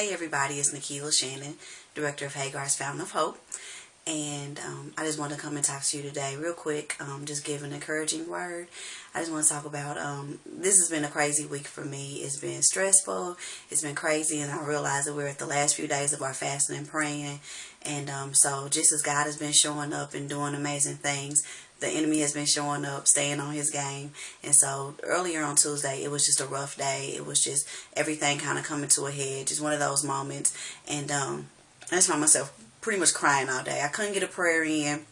Hey everybody, it's Nikila Shannon, Director of Hagar's Fountain of Hope. And I just want to come and talk to you today real quick, just give an encouraging word. I just want to talk about, this has been a crazy week for me. It's been stressful, it's been crazy, and I realize that we're at the last few days of our fasting and praying. And so just as God has been showing up and doing amazing things, the enemy has been showing up, staying on his game. And so earlier on Tuesday, it was just a rough day. It was just everything kind of coming to a head, just one of those moments. And I just found myself pretty much crying all day. I couldn't get a prayer in.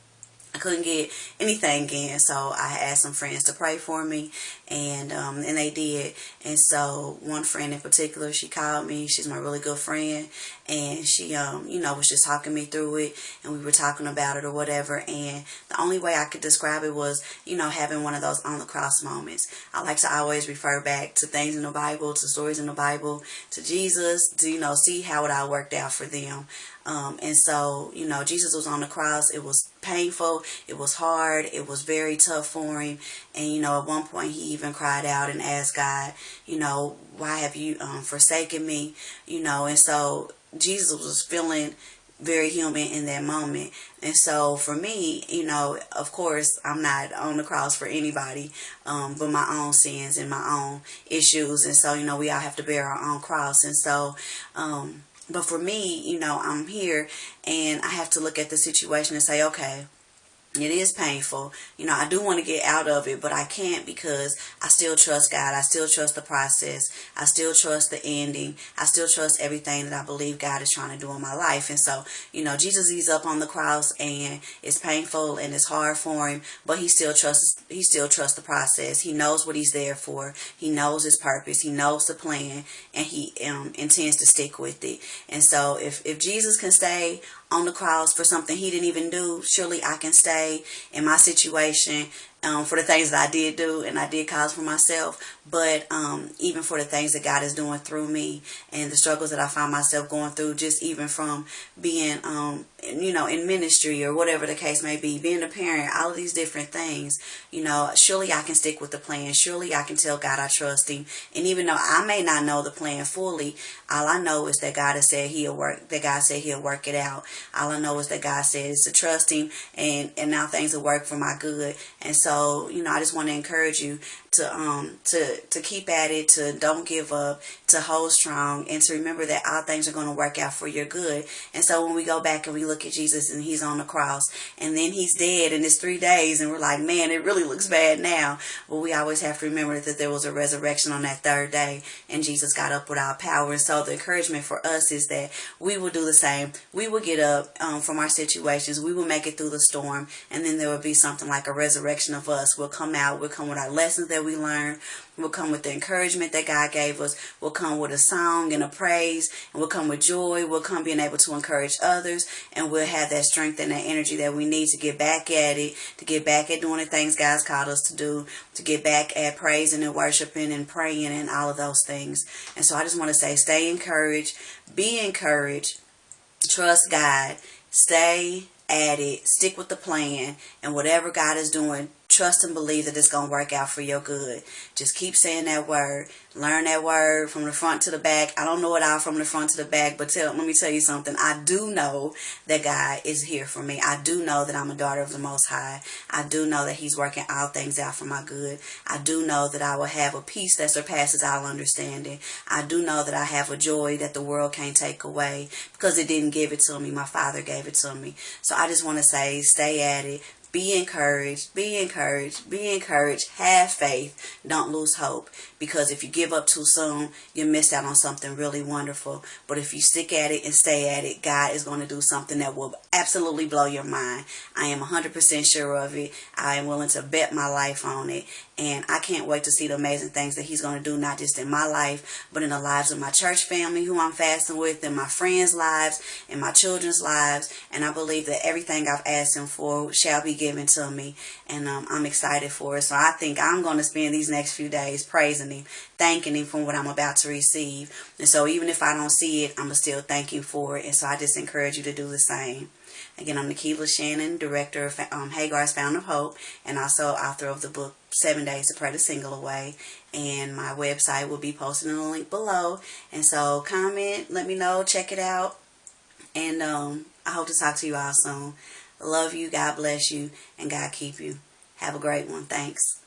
I couldn't get anything in, so I asked some friends to pray for me, and they did. And so one friend in particular, she called me. She's my really good friend, and she was just talking me through it, and we were talking about it or whatever. And the only way I could describe it was, having one of those on the cross moments. I like to always refer back to things in the Bible, to stories in the Bible, to Jesus, to see how it all worked out for them. And so, Jesus was on the cross. It was painful. It was hard. It was very tough for him. And, at one point he even cried out and asked God, why have you forsaken me? And so Jesus was feeling very human in that moment. And so for me, of course, I'm not on the cross for anybody, but my own sins and my own issues. And so, we all have to bear our own cross. And so, but for me, I'm here and I have to look at the situation and say, okay, it is painful. I do want to get out of it, but I can't because I still trust God. I still trust the process. I still trust the ending. I still trust everything that I believe God is trying to do in my life. And so, Jesus, he's up on the cross and it's painful and it's hard for him, but he still trusts the process. He knows what he's there for. He knows his purpose. He knows the plan, and he intends to stick with it. And so if Jesus can stay on the cross for something he didn't even do, surely I can stay in my situation for the things that I did do and I did cause for myself, but even for the things that God is doing through me and the struggles that I find myself going through, just even from being, in ministry or whatever the case may be, being a parent, all of these different things, surely I can stick with the plan. Surely I can tell God I trust him. And even though I may not know the plan fully, all I know is that God has said he'll work it out. All I know is that God said is to trust him, and now things will work for my good. And so, I just want to encourage you to keep at it, to don't give up, to hold strong, and to remember that all things are going to work out for your good. And so when we go back and we look at Jesus and he's on the cross and then he's dead and it's 3 days and we're like, man, it really looks bad now. But we always have to remember that there was a resurrection on that 3rd day and Jesus got up with our power. And so the encouragement for us is that we will do the same. We will get up from our situations. We will make it through the storm, and then there will be something like a resurrection of us. We'll come out. We'll come with our lessons that we learned. We'll come with the encouragement that God gave us. We'll come with a song and a praise, and we'll come with joy. We'll come being able to encourage others, and we'll have that strength and that energy that we need to get back at it, to get back at doing the things God's called us to do, to get back at praising and worshiping and praying and all of those things. And so I just want to say, stay encouraged, be encouraged, trust God, stay at it, stick with the plan, and whatever God is doing, trust and believe that it's going to work out for your good. Just keep saying that word. Learn that word from the front to the back. I don't know it all from the front to the back, but let me tell you something. I do know that God is here for me. I do know that I'm a daughter of the Most High. I do know that he's working all things out for my good. I do know that I will have a peace that surpasses all understanding. I do know that I have a joy that the world can't take away because it didn't give it to me. My Father gave it to me. So I just want to say, stay at it. Be encouraged, be encouraged, be encouraged, have faith, don't lose hope, because if you give up too soon, you miss out on something really wonderful. But if you stick at it and stay at it, God is going to do something that will absolutely blow your mind. I am 100% sure of it. I am willing to bet my life on it, and I can't wait to see the amazing things that he's going to do, not just in my life, but in the lives of my church family who I'm fasting with, in my friends' lives, in my children's lives, and I believe that everything I've asked him for shall be given given to me, and I'm excited for it. So I think I'm going to spend these next few days praising Him, thanking Him for what I'm about to receive. And so even if I don't see it, I'm going to still thank Him for it. And so I just encourage you to do the same. Again, I'm Nikila Shannon, director of Hagar's Fountain of Hope, and also author of the book 7 Days to Pray the Single Away. And my website will be posted in the link below. And so comment, let me know, check it out. And I hope to talk to you all soon. Love you, God bless you, and God keep you. Have a great one. Thanks.